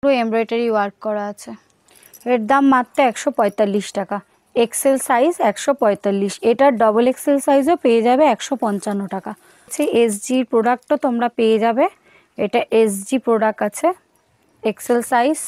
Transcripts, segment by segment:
পুরো embroidery work করা আছে। এর দাম মাত্র 145 টাকা। এক্সেল সাইজ 145, এটার ডবল এক্সেল সাইজও পেয়ে যাবে 155 টাকা। এসজির প্রোডাক্টও তোমরা পেয়ে যাবে, এটা এসজি প্রোডাক্ট আছে এক্সেল সাইজ।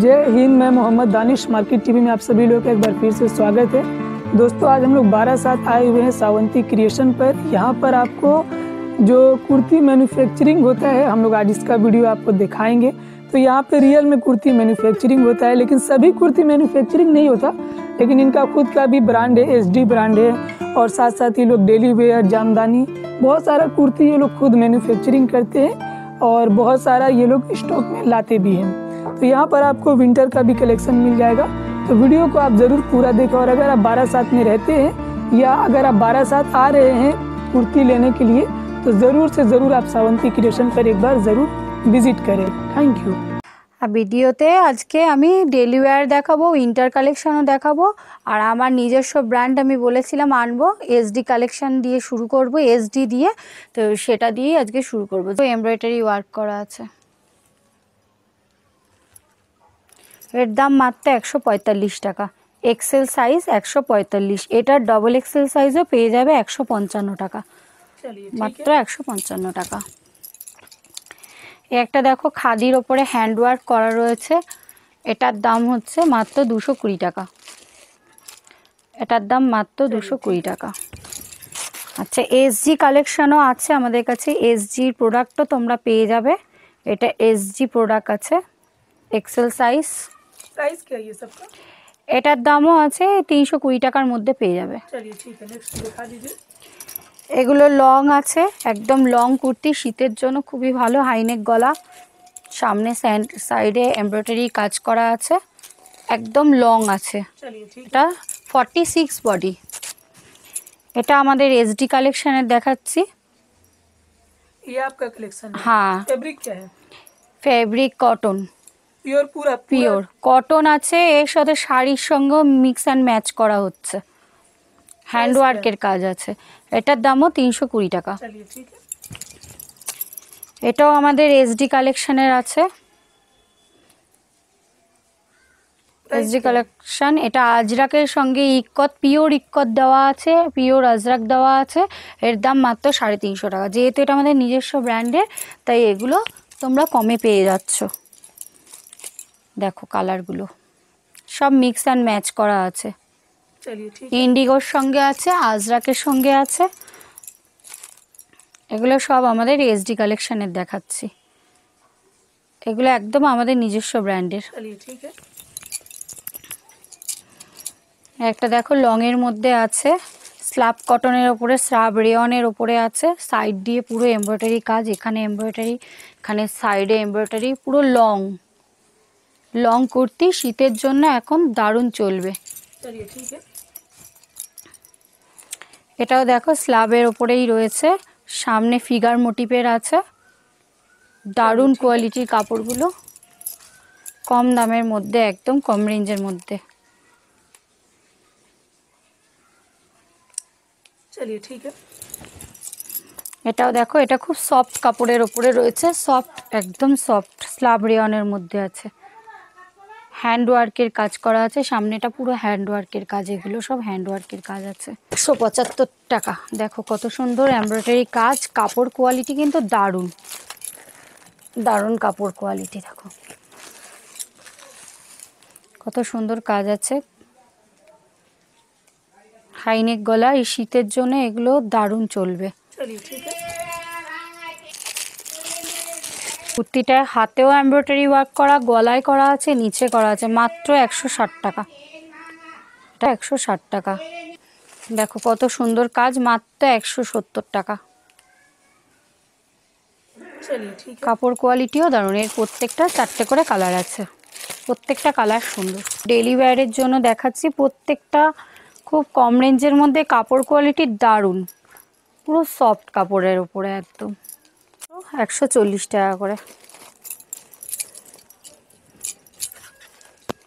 जय हिंद। मैं मोहम्मद दानिश, मार्केट टीवी में आप सभी लोग का एक बार फिर से स्वागत है। दोस्तों आज हम लोग 12/7 आए हुए हैं सावंती क्रिएशन पर। यहाँ पर आपको जो कुर्ती मैन्युफैक्चरिंग होता है, हम लोग आज इसका वीडियो आपको दिखाएंगे। तो यहाँ पे रियल में कुर्ती मैन्युफैक्चरिंग होता है, लेकिन सभी कुर्ती मैन्युफैक्चरिंग नहीं होता, लेकिन इनका खुद का भी ब्रांड है, एसडी ब्रांड है। और साथ साथ ये लोग डेली वेयर, जामदानी, बहुत सारा कुर्ती ये लोग खुद मैन्युफैक्चरिंग करते हैं और बहुत सारा ये लोग स्टॉक में लाते भी हैं। तो यहाँ पर आपको विंटर का भी कलेक्शन मिल जाएगा। तो वीडियो को आप ज़रूर पूरा देखें। और अगर आप 12/7 में रहते हैं या अगर आप 12/7 आ रहे हैं कुर्ती लेने के लिए, तो ज़रूर से ज़रूर आप सावंती क्रिएशन पर एक बार ज़रूर विजिट करें। Thank you. ভিডিওতে আজকে আমি ডেলি ওয়্যার দেখাবো, উইন্টার কালেকশনও দেখাবো, আর আমার নিজস্ব ব্র্যান্ড আমি বলেছিলাম আনবো, এসডি কালেকশন দিয়ে শুরু করব, এসডি দিয়ে। তো সেটা দিয়ে আজকে শুরু করব। তো এমব্রয়ডারি ওয়ার্ক করা আছে। এর দাম মাত্র 145 টাকা। এক্সেল সাইজ 145, এটার ডবল এক্সেল সাইজও পেয়ে যাবে 155 টাকা, মাত্র 155 টাকা। একটা দেখো খাদির ওপরে হ্যান্ড ওয়ার্ক করা রয়েছে, এটার দাম হচ্ছে মাত্র 220 টাকা। এটার দাম মাত্র 220 টাকা। আচ্ছা, এসজি কালেকশনও আছে আমাদের কাছে, এসজির প্রোডাক্টও তোমরা পেয়ে যাবে। এটা এসজি প্রোডাক্ট আছে এক্সেল সাইজ। प्राइस क्या है ये सबका? এটার দামও আছে 320 টাকার মধ্যে পেয়ে যাবে। चलिए ठीक है, नेक्स्ट दिखा दीजिए। এগুলো লং আছে, একদম লং কুর্তি, শীতের জন্য খুবই ভালো। হাইনেক গলা, সামনে সাইডে এমব্রয়ডারি কাজ করা আছে, একদম লং আছে। चलिए ठीक है। এটা 46 বডি। এটা আমাদের এসডি কালেকশনের দেখাচ্ছি। ये आपका कलेक्शन है। হ্যাঁ, फैब्रिक क्या है? ফেব্রিক কটন, प्योर पूरा পিওর কটন আছে। এর সাথে শাড়ির সঙ্গে মিক্স অ্যান্ড ম্যাচ করা হচ্ছে, হ্যান্ড ওয়ার্কের কাজ আছে। এটার দামও 320 টাকা। चलिए ठीक है। এটাও আমাদের এসডি কালেকশনের আছে, এসডি কালেকশন। এটা আজরাকের সঙ্গে ইক্কত, পিওর ইক্কত দেওয়া আছে, পিওর আজরাক দেওয়া আছে। এর দাম মাত্র 350 টাকা। যেহেতু এটা আমাদের নিজস্ব ব্র্যান্ডের, তাই এগুলো তোমরা কমে পেয়ে যাচ্ছ। দেখো কালারগুলো সব মিক্স অ্যান্ড ম্যাচ করা আছে। चलिए ठीक है। ইন্ডিগোর সঙ্গে আছে, আজরাকের সঙ্গে আছে। এগুলো সব আমাদের এসডি কালেকশনের দেখাচ্ছি। এগুলো একদম আমাদের নিজস্ব ব্র্যান্ডের। चलिए ठीक है। একটা দেখো লং এর মধ্যে আছে, স্ল্যাব কটনের ওপরে, স্ল্যাব রেয়নের ওপরে আছে। সাইড দিয়ে পুরো এমব্রয়ডারি কাজ, এখানে এমব্রয়ডারি, এখানে সাইডে এমব্রয়ডারি, পুরো লং লং কুর্তি, শীতের জন্য এখন দারুণ চলবে। चलिए ठीक है। এটাও দেখো স্ল্যাবের ওপরেই রয়েছে, সামনে ফিগার মোটিভের আছে। দারুণ কোয়ালিটির কাপড়গুলো, কম দামের মধ্যে, একদম কম রেঞ্জের মধ্যে। चलिए ठीक है। এটাও দেখো, এটা খুব সফট কাপড়ের ওপরে রয়েছে, সফট, একদম সফট, স্ল্যাব রেয়নের মধ্যে আছে। হ্যান্ড ওয়ার্কের কাজ করা আছে, সামনেটা পুরো হ্যান্ড ওয়ার্কের কাজ। এগুলো সব হ্যান্ড ওয়ার্কের কাজ আছে। 175 টাকা। দেখো কত সুন্দর এমব্রয়ডারি কাজ, কাপড় কোয়ালিটি কিন্তু দারুণ, দারুণ কাপড় কোয়ালিটি। দেখো কত সুন্দর কাজ আছে, হাইনেক গলা। এই শীতের জন্য এগুলো দারুণ চলবে। चलिए ठीक है। কুর্তিটায় হাতেও এমব্রয়ডারি ওয়ার্ক করা, গলায় করা আছে, নিচে করা আছে, মাত্র 160 টাকা। এটা 160 টাকা। দেখো কত সুন্দর কাজ, মাত্র 170 টাকা। चलिए ठीक है। কাপড় কোয়ালিটিও দারুণ। এর প্রত্যেকটা 4টে করে কালার আছে, প্রত্যেকটা কালার সুন্দর। ডেলি ওয়্যারের জন্য দেখাচ্ছি, প্রত্যেকটা খুব কম রেঞ্জের মধ্যে, কাপড় কোয়ালিটি দারুণ। পুরো সফট কাপড়ের উপরে একদম 140 টাকা করে।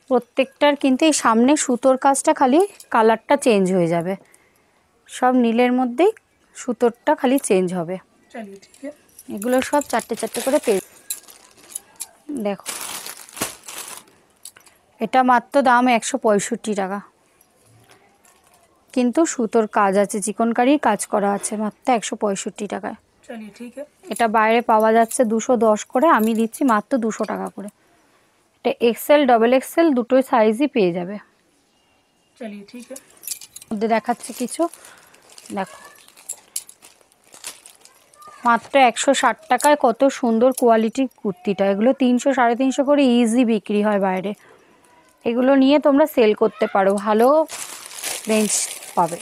প্রত্যেকটার কিন্তু এই সামনে সুতোর কাজটা খালি কালারটা চেঞ্জ হয়ে যাবে, সব নীলের মধ্যেই সুতোরটা খালি চেঞ্জ হবে। चलिए ठीक है। এগুলো সব চারটে চারটে করে পেয়ে দেখো, এটা মাত্র দাম 165 টাকা, কিন্তু সুতোর কাজ আছে, চিকনকারির কাজ করা আছে, মাত্র 165 টাকায়। चलिए ठीक है। এটা বাইরে পাওয়া যাচ্ছে 210 করে, আমি দিচ্ছি মাত্র 200 টাকা করে। এটা এক্সেল ডবল এক্সেল দুটোই সাইজই পেয়ে যাবে। चलिए ठीक है। মধ্যে দেখাচ্ছে কিছু, দেখো মাত্র 160 টাকায় কত সুন্দর কোয়ালিটির কুর্তিটা। এগুলো 300 350 করে ইজি বিক্রি হয় বাইরে, এগুলো নিয়ে তোমরা সেল করতে পারো, ভালো রেঞ্জ পাবে।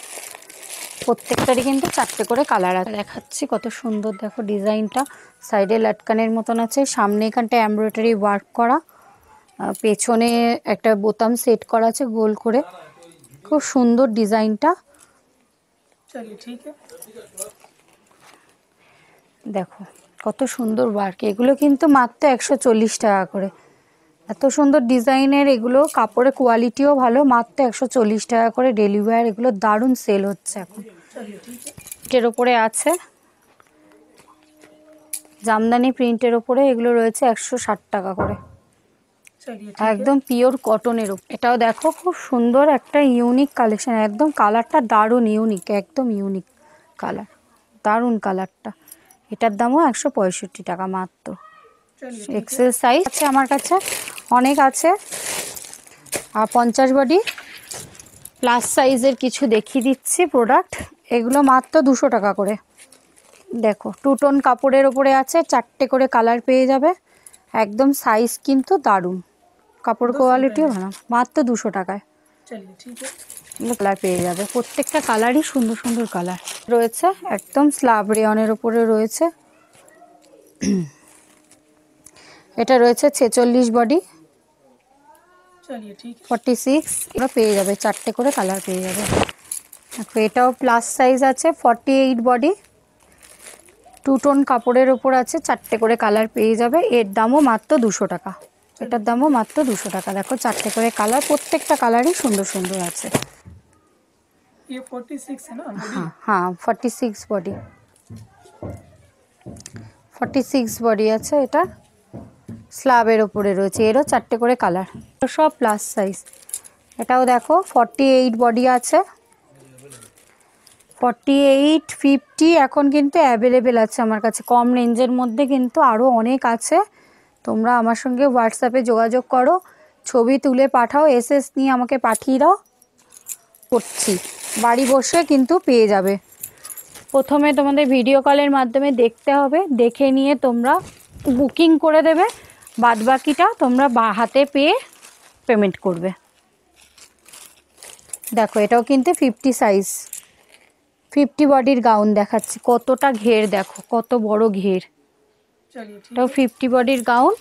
প্রত্যেকটারই কিন্তু চারটে করে কালার আছে। দেখাচ্ছি কত সুন্দর, দেখো ডিজাইনটা সাইডে লাটকানের মতন আছে, সামনে এখানটা এমব্রয়ডারি ওয়ার্ক করা, পেছনে একটা বোতাম সেট করা আছে গোল করে, খুব সুন্দর ডিজাইনটা। चलिए ठीक है। দেখো কত সুন্দর ওয়ার্ক, এগুলো কিন্তু মাত্র 140 টাকা করে। এত সুন্দর ডিজাইনের এগুলো, কাপড়ের কোয়ালিটিও ভালো, মাত্র 140 টাকা করে ডেলি ওয়্যার। এগুলো দারুণ সেল হচ্ছে এখন। चलिए ठीक है। প্রিন্টের ওপরে আছে, জামদানি প্রিন্টের ওপরে এগুলো রয়েছে 160 টাকা করে, चलिए ठीक একদম পিওর কটনের ওপর। এটাও দেখো খুব সুন্দর একটা ইউনিক কালেকশন, একদম কালারটা দারুণ ইউনিক, একদম ইউনিক কালার, দারুণ কালারটা। এটার দামও 165 টাকা মাত্র। चलिए এক্সেল সাইজ আছে আমার কাছে, অনেক আছে। আর 50 বডি প্লাস সাইজের কিছু দেখিয়ে দিচ্ছি প্রোডাক্ট, এগুলো মাত্র 200 টাকা করে। দেখো টু টোন কাপড়ের ওপরে আছে, চারটে করে কালার পেয়ে যাবে, একদম সাইজ কিন্তু দারুণ, কাপড় কোয়ালিটিও ভালো, মাত্র 200 টাকায় चलिए ठीक है। এগুলো কালার পেয়ে যাবে। প্রত্যেকটা কালারই সুন্দর সুন্দর কালার রয়েছে, একদম স্লাব রেয়নের ওপরে রয়েছে। এটা রয়েছে 46 বডি, चलिए ठीक है। 46 এগুলো পেয়ে যাবে, চারটে করে কালার পেয়ে যাবে। দেখো এটাও প্লাস সাইজ আছে, 48 বডি, টু টোন কাপড়ের ওপর আছে, চারটে করে কালার পেয়ে যাবে। এর দামও মাত্র 200 টাকা, এটার দামও মাত্র 200 টাকা। দেখো চারটে করে কালার, প্রত্যেকটা কালারই সুন্দর সুন্দর আছে। ये 46 है ना बॉडी? হ্যাঁ হ্যাঁ 46 বডি, 46 বডি আছে। এটা স্ল্যাবের ওপরে রয়েছে, এরও চারটে করে কালার, সব প্লাস সাইজ। এটাও দেখো 48 বডি আছে, 48 50 এখন কিন্তু অ্যাভেলেবেল আছে আমার কাছে, কম রেঞ্জের মধ্যে কিন্তু আরও অনেক আছে। তোমরা আমার সঙ্গে হোয়াটসঅ্যাপে যোগাযোগ করো, ছবি তুলে পাঠাও, এসএস নিয়ে আমাকে পাঠিয়ে দাও, করছি বাড়ি বসে কিন্তু পেয়ে যাবে। প্রথমে তোমাদের ভিডিও কলের মাধ্যমে দেখতে হবে, দেখে নিয়ে তোমরা বুকিং করে দেবে, বাদবাকিটা তোমরা হাতে পেয়ে পেমেন্ট করবে। দেখো এটাও কিন্তু 50 সাইজ, 50 বডির গাউন দেখাচ্ছি, কতটা ঘের দেখো, কত বড় ঘের। चलिए ठीक এটাও 50 বডির গাউন,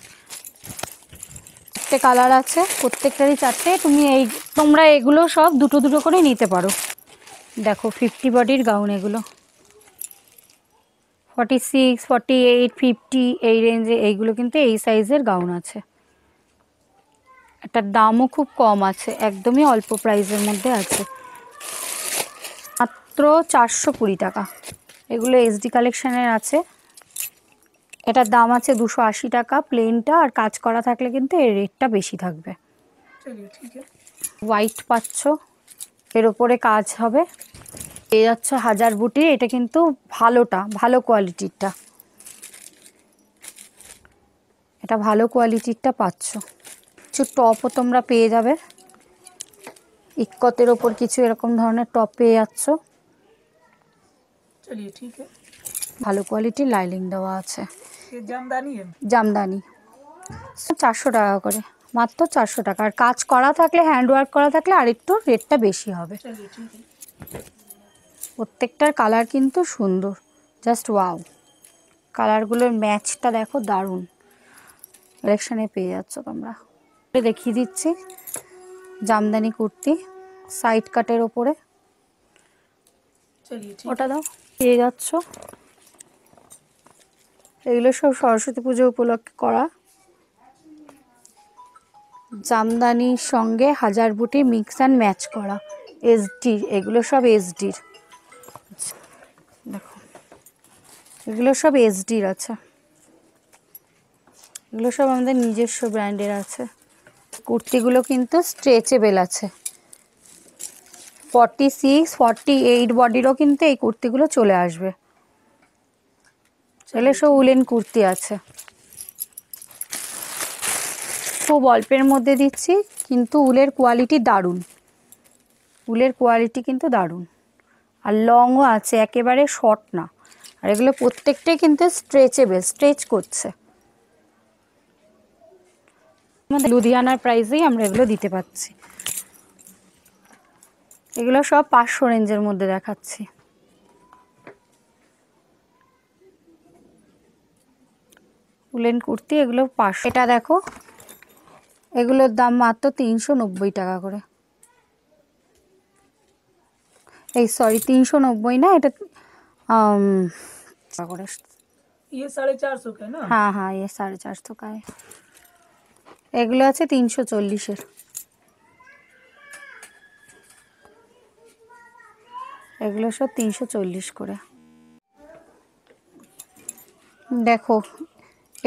চারটে কালার আছে, প্রত্যেকটারই চারটে। তোমরা এগুলো সব দুটো দুটো করে নিতে পারো। দেখো 50 বডির গাউন, এগুলো 46 48 50 এই রেঞ্জে, এইগুলো কিন্তু এই সাইজের গাউন আছে। এটার দামও খুব কম আছে, একদমই অল্প প্রাইসের মধ্যে আছে, মাত্র 420 টাকা। এগুলো এসডি কালেকশনের আছে, এটার দাম আছে 280 টাকা প্লেনটা, আর কাজ করা থাকলে কিন্তু এর রেটটা বেশি থাকবে। चलिए ठीक है। হোয়াইট পাচ্ছ, এর ওপরে কাজ হবে, পেয়ে যাচ্ছ 1000 বুটি। এটা কিন্তু ভালোটা, ভালো কোয়ালিটিরটা, এটা ভালো কোয়ালিটিরটা পাচ্ছ। কিছু টপও তোমরা পেয়ে যাবে, ইক্কতের ওপর কিছু এরকম ধরনের টপ পেয়ে যাচ্ছ, चलिए ठीक है। ভালো কোয়ালিটির লাইলিং দেওয়া আছে। ये जामदानी है? জামদানি 400 টাকা করে, মাত্র 400 টাকা। আর কাজ করা থাকলে, হ্যান্ডওয়ার্ক করা থাকলে আর একটু রেটটা বেশি হবে। चलिए ठीक है। প্রত্যেকটার কালার কিন্তু সুন্দর, জাস্ট ওয়াও, কালারগুলোর ম্যাচটা দেখো দারুণ, কালেকশানে পেয়ে যাচ্ছ তোমরা। দেখিয়ে দিচ্ছি জামদানি কুর্তি, সাইড কাটের ওপরে, चलिए ठीक। ওটা দাও। পেয়ে যাচ্ছ। এগুলো সব সরস্বতী পুজো উপলক্ষে করা। জামদানির সঙ্গে হাজার বুটি মিক্স অ্যান্ড ম্যাচ করা এসডি, এগুলো সব এসডির। দেখো এগুলো সব এসডির আছে, এগুলো সব আমাদের নিজস্ব ব্র্যান্ডের আছে। কুর্তিগুলো কিন্তু স্ট্রেচেবেল আছে, 46, 48 বডিরও কিন্তু এই কুর্তিগুলো চলে আসবে। এগুলো সব উলেন কুর্তি আছে, খুব অল্পের মধ্যে দিচ্ছি, কিন্তু উলের কোয়ালিটি দারুণ, উলের কোয়ালিটি কিন্তু দারুণ। আর লংও আছে, একেবারে শর্ট না। আর এগুলো প্রত্যেকটাই কিন্তু স্ট্রেচেবেল, স্ট্রেচ করছে। লুধিয়ানার প্রাইসেই আমরা এগুলো দিতে পারছি। এগুলো সব 500 রেঞ্জের মধ্যে দেখাচ্ছি। উলেন কুর্তি এগুলো 500। এটা দেখো, এগুলোর দাম মাত্র 390 টাকা করে। এই সরি 390 না, এটা ये 450 का है ना? हाँ हाँ, ये 450 का है। এগুলো আছে 340-এর। এগুলো সব 340 করে। দেখো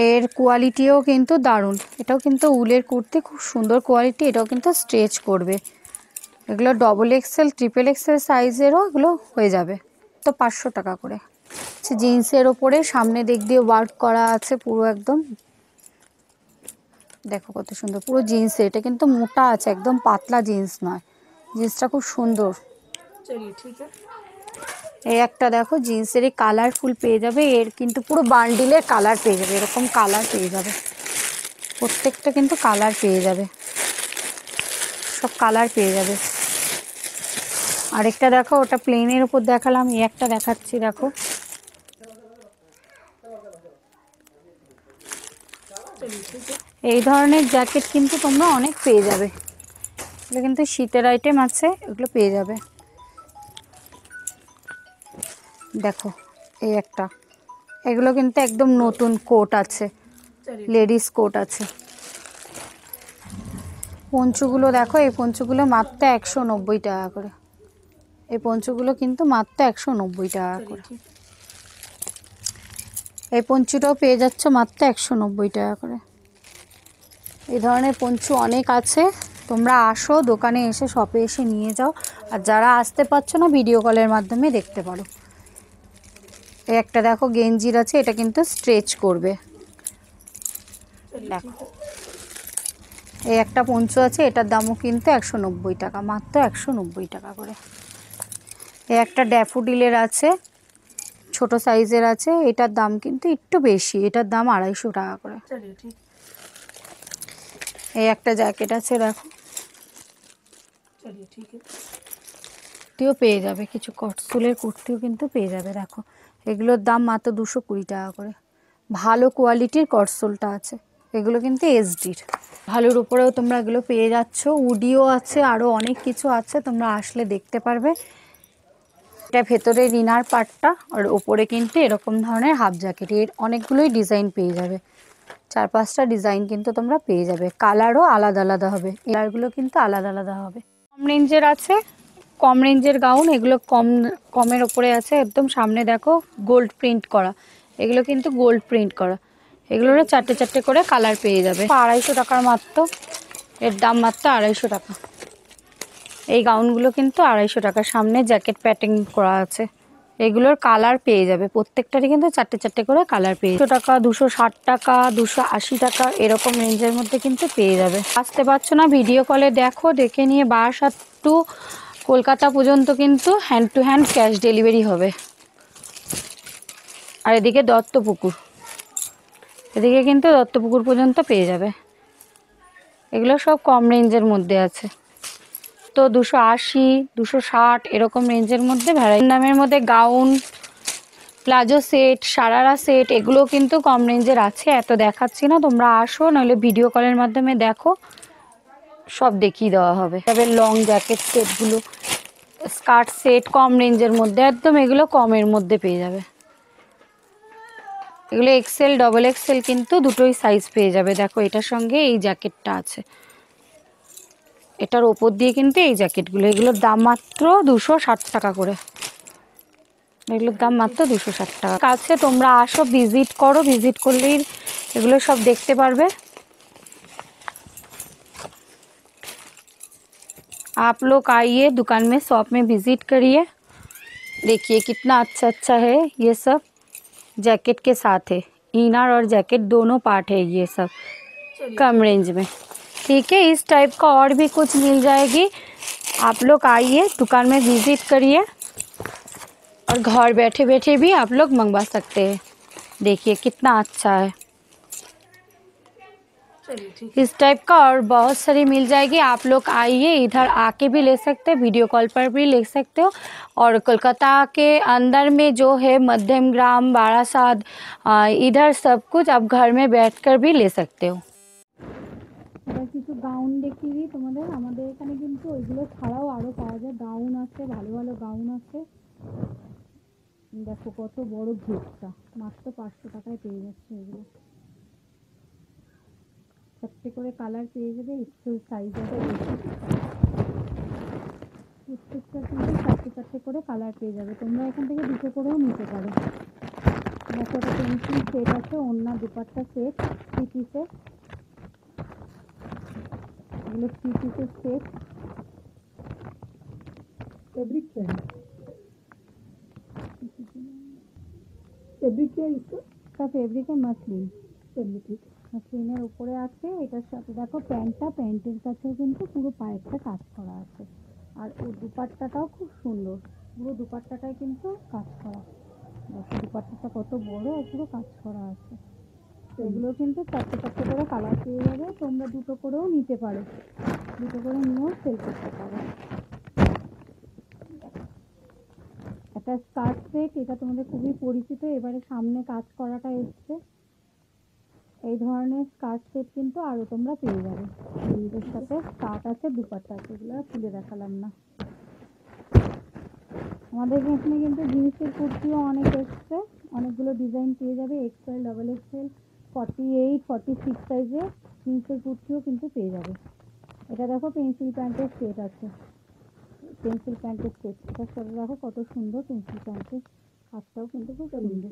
এর কোয়ালিটিও কিন্তু দারুণ, এটাও কিন্তু উলের কুর্তি, খুব সুন্দর কোয়ালিটি। এটাও কিন্তু স্ট্রেচ করবে। এগুলো ডবল এক্সেল, ট্রিপল এক্সেল সাইজেরও এগুলো হয়ে যাবে। তো 500 টাকা করে। জিন্সের ওপরে সামনে দিক দিয়ে ওয়ার্ক করা আছে পুরো একদম। দেখো কত সুন্দর পুরো জিন্সের, এটা কিন্তু মোটা আছে, একদম পাতলা জিন্স নয়, জিন্সটা খুব সুন্দর। चलिए ठीक है। এই একটা দেখো জিন্সেরই কালারফুল পেয়ে যাবে, এর কিন্তু পুরো বান্ডিলের কালার পেয়ে যাবে, এরকম কালার পেয়ে যাবে, প্রত্যেকটা কিন্তু কালার পেয়ে যাবে, সব কালার পেয়ে যাবে। আরেকটা দেখো, ওটা প্লেনের উপর দেখালাম, এই একটা দেখাচ্ছি দেখো। এই ধরনের জ্যাকেট কিন্তু তোমরা অনেক পেয়ে যাবে, এগুলো কিন্তু শীতের আইটেম আছে, এগুলো পেয়ে যাবে। দেখো এই একটা, এগুলো কিন্তু একদম নতুন কোট আছে, লেডিস কোট আছে। পঞ্চগুলো দেখো, এই পঞ্চগুলো মাত্র 190 টাকা করে। এই পঞ্চগুলো কিন্তু মাত্র 190 টাকা করে। এই পঞ্চুটাও পেয়ে যাচ্ছ মাত্র 190 টাকা করে। এই ধরনের পঞ্চু অনেক আছে, তোমরা আসো দোকানে এসে, শপে এসে নিয়ে যাও। আর যারা আসতে পারছো না, ভিডিও কলের মাধ্যমে দেখতে পারো। এই একটা দেখো গেঞ্জির আছে, এটা কিন্তু স্ট্রেচ করবে। দেখো এই একটা পঞ্চু আছে, এটার দামও কিন্তু 190 টাকা, মাত্র 190 টাকা করে। এই একটা ড্যাফোডিলের আছে, ছোট সাইজের আছে, এটার দাম কিন্তু একটু বেশি, এটার দাম 250 টাকা করে। এই একটা জ্যাকেট আছে দেখো, কুর্তিও পেয়ে যাবে, কিছু কটসুলের কুর্তিও কিন্তু পেয়ে যাবে। দেখো এগুলোর দাম মাত্র 220 টাকা করে। ভালো কোয়ালিটির কটসুলটা আছে, এগুলো কিন্তু এসডির। ভালোর উপরেও তোমরা এগুলো পেয়ে যাচ্ছ, উডিও আছে, আরও অনেক কিছু আছে, তোমরা আসলে দেখতে পারবে। এটা ভেতরের ইনার পার্টটা, আর ওপরে কিন্তু এরকম ধরনের হাফ জ্যাকেট, এর অনেকগুলোই ডিজাইন পেয়ে যাবে, 4-5টা ডিজাইন কিন্তু তোমরা পেয়ে যাবে। কালারও আলাদা আলাদা হবে, কালারগুলো কিন্তু আলাদা আলাদা হবে। কম রেঞ্জের আছে, কম রেঞ্জের গাউন, এগুলো কমের ওপরে আছে। একদম সামনে দেখো গোল্ড প্রিন্ট করা, এগুলো কিন্তু গোল্ড প্রিন্ট করা, এগুলোরও 4টে করে কালার পেয়ে যাবে। 250 টাকার মাত্র, এর দাম মাত্র 250 টাকা। এই গাউনগুলো কিন্তু 250 টাকা, সামনে জ্যাকেট প্যাটার্ন করা আছে, এগুলোর কালার পেয়ে যাবে, প্রত্যেকটারই কিন্তু 4টে করে কালার পেয়ে যাবে। 200 টাকা, 260 টাকা, 280 টাকা, এরকম রেঞ্জের মধ্যে কিন্তু পেয়ে যাবে। আসতে পারছো না, ভিডিও কলে দেখো, দেখে নিয়ে বারাসাত টু কলকাতা পর্যন্ত কিন্তু hand to hand cash delivery হবে। আর এদিকে দত্তপুকুর, এদিকে কিন্তু দত্তপুকুর পর্যন্ত পেয়ে যাবে। এগুলো সব কম রেঞ্জের মধ্যে আছে, তো 280, 260 এরকম রেঞ্জের মধ্যে ভ্যারাইটি দামের মধ্যে gown, palazzo set, sharara set, এগুলো কিন্তু কম রেঞ্জের আছে, এত দেখাচ্ছি না, তোমরা আসো, নাহলে ভিডিও কলের মাধ্যমে দেখো, সব দেখিয়ে দেওয়া হবে। তবে লং জ্যাকেট সেটগুলো, স্কার্ট সেট কম রেঞ্জের মধ্যে, একদম এগুলো কমের মধ্যে পেয়ে যাবে। এগুলো এক্সেল ডবল এক্সেল কিন্তু দুটোই সাইজ পেয়ে যাবে। দেখো এটার সঙ্গে এই জ্যাকেটটা আছে, এটার ওপর দিয়ে কিন্তু এই জ্যাকেটগুলো, এগুলোর দাম মাত্র 260 টাকা করে। এগুলোর দাম মাত্র 260 টাকা। কাছে তোমরা আসো, ভিজিট করো, ভিজিট করলেই এগুলো সব দেখতে পারবে। आप लोग आइए दुकान में, शॉप में विजिट करिए। देखिए कितना अच्छा है ये सब, जैकेट के साथ है, इनर और जैकेट दोनों पार्ट है ये सब, कम रेंज में। ठीक है, इस टाइप का और भी कुछ मिल जाएगी। आप लोग आइए दुकान में विजिट करिए और घर बैठे बैठे भी आप लोग मंगवा सकते हैं। देखिए कितना अच्छा है। इस टाइप का और बहुत सारी मिल जाएगी। आप लोग आइए, इधर आके भी ले सकते हैं, वीडियो कॉल पर भी ले सकते हो। और कोलकाता के अंदर में जो है मध्यम ग्राम, बारासात, इधर सब कुछ आप घर में बैठकर भी ले सकते हो। এবার কিছু গাউন দেখিয়ে দিই তোমাদের। আমাদের এখানে কিন্তু ওইগুলো ছাড়াও আরও পাওয়া যায়, গাউন আছে, ভালো ভালো গাউন আছে। দেখো কত বড় ঘেরটা, মাত্র 500 টাকায় পেয়ে যাচ্ছে এগুলো। চারটে করে কালার পেয়ে যাবে, একটু সাইজ আছে বেশি, প্রত্যেকটা কিন্তু চারটে চারটে করে কালার পেয়ে যাবে। তোমরা এখান থেকে দুটো করেও নিতে পারো। দেখো একটা পেন্সিল সেট আছে, ওড়না দুপাট্টা সেট, 3 পিসের, এগুলো 3 পিসের সেট। फैब्रिक क्या है? फैब्रिक क्या है इसका? इसका फैब्रिक है मसलिन। चलिए ठीक है। মসলিনের উপরে আছে। এটার সাথে দেখো প্যান্টটা, প্যান্টের কাছেও কিন্তু পুরো পায়েরটা কাজ করা আছে। আর ওর দুপাট্টাটাও খুব সুন্দর, পুরো দুপাট্টাটায় কিন্তু কাজ করা। দেখো দুপাট্টাটা কত বড় আর পুরো কাজ করা আছে। এগুলো কিন্তু চারটে চারটে করে কালার পেয়ে যাবে। তোমরা দুটো করেও নিতে পারো, দুটো করে নিয়েও সেল করতে পারো। একটা স্কার্ট সেট, এটা তোমাদের খুবই পরিচিত, এবারে সামনে কাজ করাটা এসছে। এই ধরনের স্কার্ট সেট কিন্তু আরও তোমরা পেয়ে যাবে। এর সাথে স্কার্ট আছে, দুপাট্টা আছে, এগুলো খুলে দেখালাম না। আমাদের এখানে কিন্তু জিন্সের কুর্তিও অনেক এসছে, অনেকগুলো ডিজাইন পেয়ে যাবে। এক্সেল, ডবল এক্সেল, 48, 46 সাইজে জিন্সের কুর্তিও কিন্তু পেয়ে যাবে। এটা দেখো পেন্সিল প্যান্টের সেট আছে, পেন্সিল প্যান্টের সেট, এটার সাথে দেখো কত সুন্দর পেন্সিল প্যান্টের কাজটাও কিন্তু খুব সুন্দর।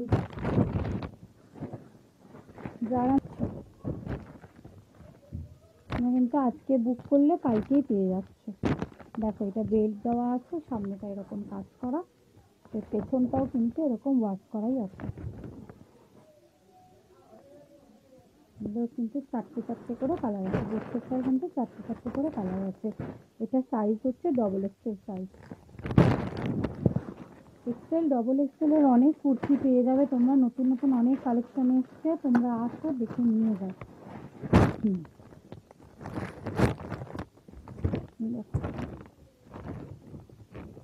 যারা তুমি কিন্তু আজকে বুক করলে কালকেই পেয়ে যাচ্ছে। দেখো এটা বেল্ট দেওয়া আছে, সামনেটা এরকম কাজ করা, এর পেছনটাও কিন্তু এরকম ওয়ার্ক করাই আছে। এগুলো কিন্তু চারটে চারটে করে কালার আছে, প্রত্যেকটার কিন্তু চারটে চারটে করে কালার আছে। এটা সাইজ হচ্ছে double XL size. XL double এক্সেলের অনেক কুর্তি পেয়ে যাবে তোমরা, নতুন নতুন অনেক কালেকশন এসছে, তোমরা আসো দেখে নিয়ে যাও।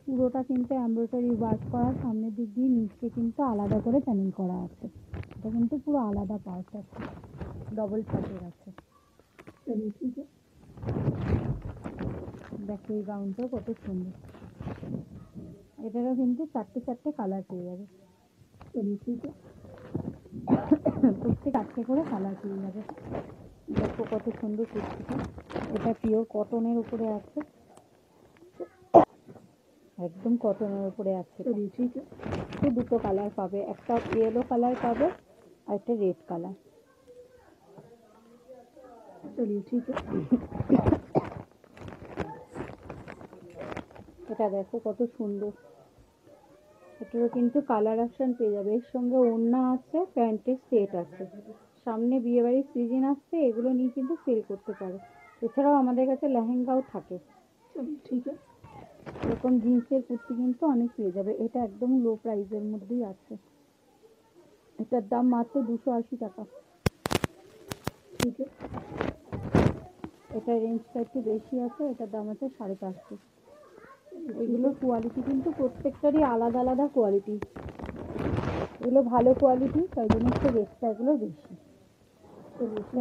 পুরোটা কিন্তু এমব্রয়ডারি ওয়ার্ক করা, সামনের দিক দিয়ে নিচে কিন্তু আলাদা করে প্যানেল করা আছে। এটা কিন্তু পুরো আলাদা পার্ট আছে, ডবল পার্টের আছে। দেখো এই গাউনটাও কত সুন্দর, এটারও কিন্তু চারটে চারটে কালার পেয়ে যাবে। প্রত্যেক চারটে করে কালার পেয়ে যাবে। দেখো কত সুন্দর কুর্তিটা, এটা পিওর কটনের উপরে আছে, একদম কটনের উপরে আছে। ঠিক আছে, দুটো কালার পাবে, একটা ইয়েলো কালার পাবে আর একটা রেড কালার। চলিয়ে ঠিক আছে। এটা দেখো কত সুন্দর, এটারও কিন্তু কালার অপশন পেয়ে যাবে। এর সঙ্গে ওড়না আছে, প্যান্টের সেট আছে। সামনে বিয়েবাড়ির সিজন আসছে, এগুলো নিয়ে কিন্তু সেল করতে পারো। এছাড়াও আমাদের কাছে লেহেঙ্গাও থাকে। ঠিক আছে, এরকম জিন্সের কুর্তি কিন্তু অনেক পেয়ে যাবে। এটা একদম লো প্রাইসের মধ্যেই আছে, এটার দাম মাত্র 280 টাকা। ঠিক আছে, এটার রেঞ্জটা একটু বেশি আছে, এটার দাম আছে 550। এগুলোর কোয়ালিটি কিন্তু প্রত্যেকটারই আলাদা আলাদা কোয়ালিটি, এগুলো ভালো কোয়ালিটি, তাই জন্য একটু রেটটা এগুলো বেশি।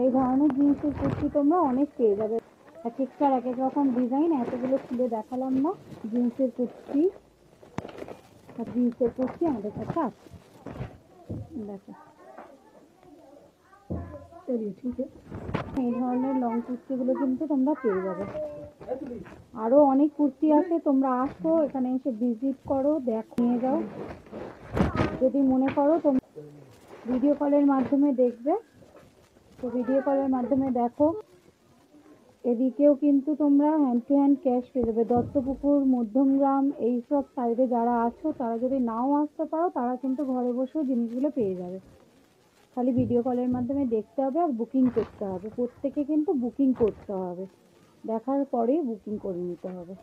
এই ধরনের জিন্সের কুর্তি তোমরা অনেক পেয়ে যাবে। এক একটার এক এক রকম ডিজাইন, এতগুলো খুলে দেখালাম না। জিন্সের কুর্তি আর জিন্সের কুর্তি আমাদের কাছে আছে, দেখো चलिए ठीक है। এই ধরনের লং কুর্তিগুলো কিন্তু তোমরা পেয়ে যাবে। আরো অনেক কুর্তি আছে, তোমরা আসো এখানে এসে ভিজিট করো, দেখো নিয়ে যাও। যদি মনে করো তোমরা ভিডিও কলের মাধ্যমে দেখবে, তো ভিডিও কলের মাধ্যমে দেখো। এদিকেও কিন্তু তোমরা হ্যান্ড টু হ্যান্ড ক্যাশ পেয়ে যাবে। দত্তপুকুর, মধ্যমগ্রাম এইসব সাইডে যারা আছো, তারা যদি নাও আসতে পারো, তারা কিন্তু ঘরে বসেও জিনিসগুলো পেয়ে যাবে। খালি ভিডিও কলের মাধ্যমে দেখতে হবে আর বুকিং করতে হবে। প্রত্যেকে কিন্তু বুকিং করতে হবে, দেখার পরেই বুকিং করে নিতে হবে।